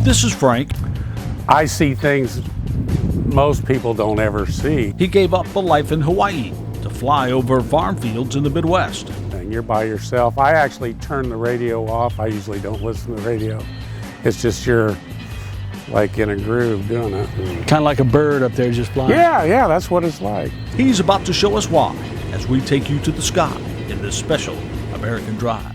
This is Frank. I see things most people don't ever see. He gave up a life in Hawaii to fly over farm fields in the Midwest. And you're by yourself. I actually turn the radio off. I usually don't listen to the radio. It's just you're like in a groove doing it. Kind of like a bird up there just flying. Yeah, that's what it's like. He's about to show us why as we take you to the sky in this special American Drive.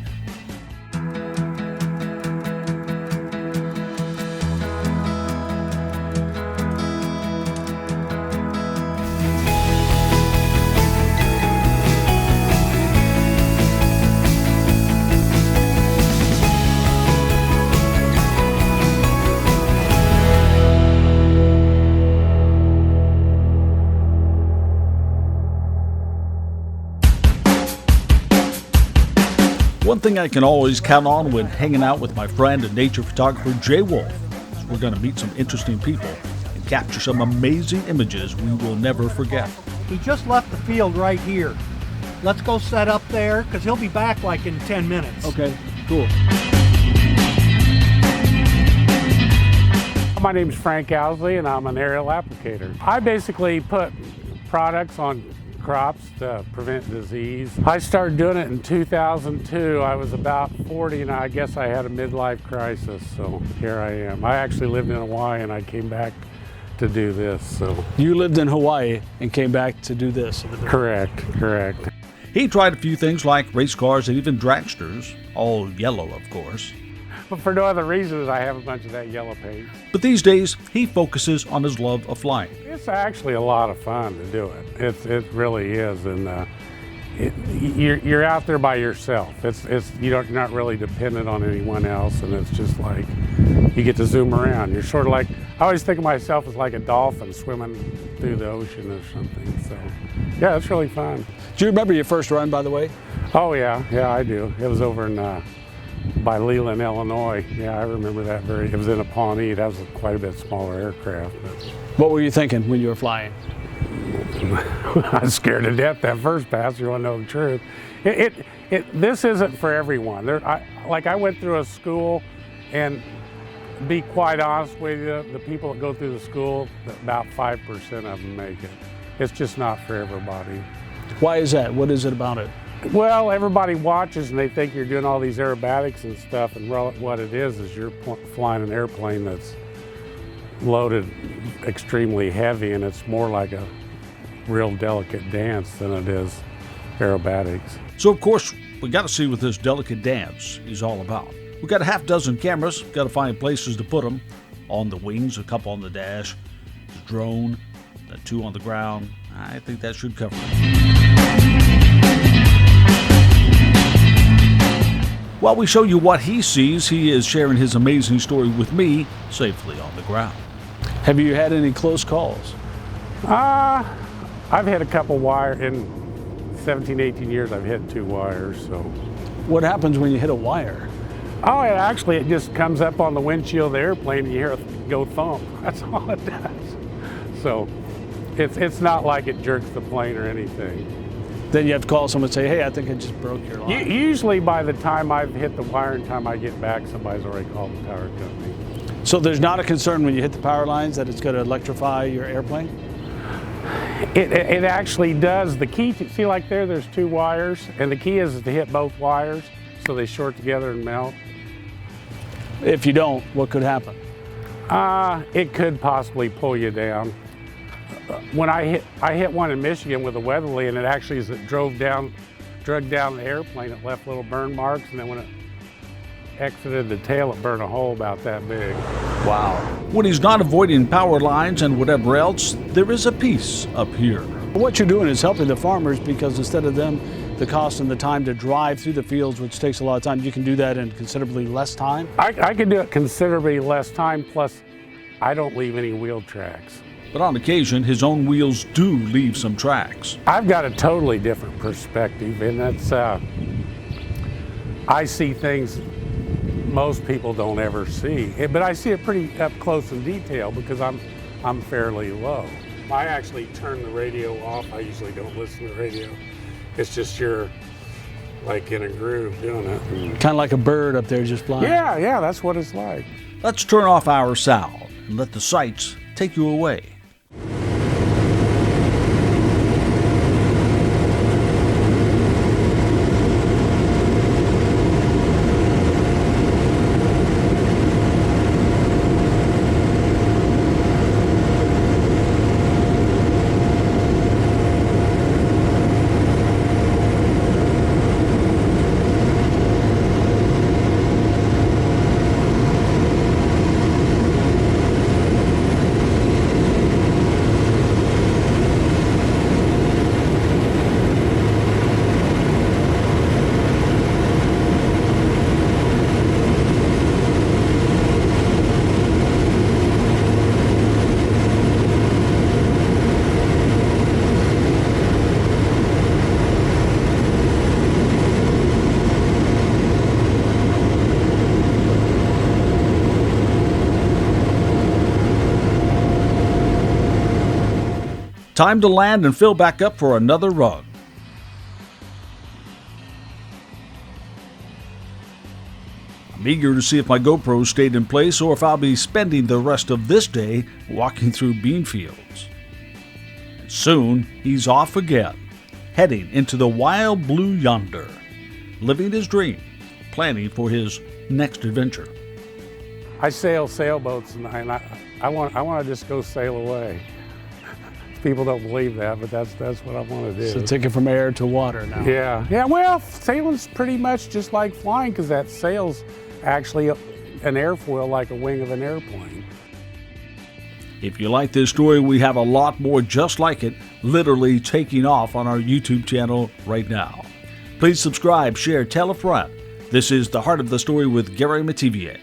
One thing I can always count on when hanging out with my friend and nature photographer Jay Wolf is we're going to meet some interesting people and capture some amazing images we will never forget. He just left the field right here. Let's go set up there because he'll be back like in 10 minutes. Okay, cool. My name's Frank Owsley and I'm an aerial applicator. I basically put products on crops to prevent disease. I started doing it in 2002. I was about 40 and I guess I had a midlife crisis, so here I am. I actually lived in Hawaii and I came back to do this. So You lived in Hawaii and came back to do this? Correct. He tried a few things like race cars and even dragsters, all yellow of course. But for no other reason, I have a bunch of that yellow paint. But these days, he focuses on his love of flying. It's actually a lot of fun to do it. It really is, and you're out there by yourself. You're not really dependent on anyone else, and it's just like you get to zoom around. You're sort of like, I always think of myself as like a dolphin swimming through the ocean or something. So yeah, it's really fun. Do you remember your first run, by the way? Oh yeah, I do. It was over in by Leland, Illinois. Yeah, I remember that it was in a Pawnee. That was quite a bit smaller aircraft. But What were you thinking when you were flying? I was scared to death that first pass. You want to know the truth. This isn't for everyone. I went through a school, and to be quite honest with you, the people that go through the school, about 5% of them make it. It's just not for everybody. Why is that? What is it about it? Well, everybody watches and they think you're doing all these aerobatics and stuff, and what it is you're flying an airplane that's loaded extremely heavy, and it's more like a real delicate dance than it is aerobatics. So of course, we got to see what this delicate dance is all about. We got a half dozen cameras, got to find places to put them. On the wings, a couple on the dash, the drone, the 2 on the ground. I think that should cover it. While we show you what he sees, he is sharing his amazing story with me safely on the ground. Have you had any close calls? I've hit a couple wires in 17, 18 years. I've hit 2 wires. So What happens when you hit a wire? Oh, it just comes up on the windshield of the airplane and you hear it go thump. That's all it does. So it's not like it jerks the plane or anything. Then you have to call someone and say, hey, I think I just broke your line. Usually by the time I've hit the wire and time I get back, somebody's already called the power company. So there's not a concern when you hit the power lines that it's going to electrify your airplane? It actually does. The key, see like there's 2 wires, and the key is to hit both wires so they short together and melt. If you don't, what could happen? It could possibly pull you down. When I hit one in Michigan with a weatherly, and it actually, as it drug down the airplane, it left little burn marks, and then when it exited the tail, it burned a hole about that big. Wow. When he's not avoiding power lines and whatever else, there is a peace up here. What you're doing is helping the farmers, because instead of them, the cost and the time to drive through the fields, which takes a lot of time, you can do that in considerably less time? I can do it considerably less time, plus I don't leave any wheel tracks. But on occasion, his own wheels do leave some tracks. I've got a totally different perspective, and that's, I see things most people don't ever see. But I see it pretty up close in detail because I'm fairly low. I actually turn the radio off. I usually don't listen to the radio. It's just you're like in a groove doing it. Kind of like a bird up there just flying. Yeah, that's what it's like. Let's turn off our sound and let the sights take you away. Time to land and fill back up for another run. I'm eager to see if my GoPro stayed in place or if I'll be spending the rest of this day walking through bean fields. And soon he's off again, heading into the wild blue yonder, living his dream, planning for his next adventure. I sail sailboats, and I want to just go sail away. People don't believe that, but that's what I want to do. So take it from air to water now. Yeah. Well, sailing's pretty much just like flying, because that sail's actually an airfoil like a wing of an airplane. If you like this story, we have a lot more just like it, literally taking off on our YouTube channel right now. Please subscribe, share, tell a friend. This is The Heart of the Story with Gary Metivier.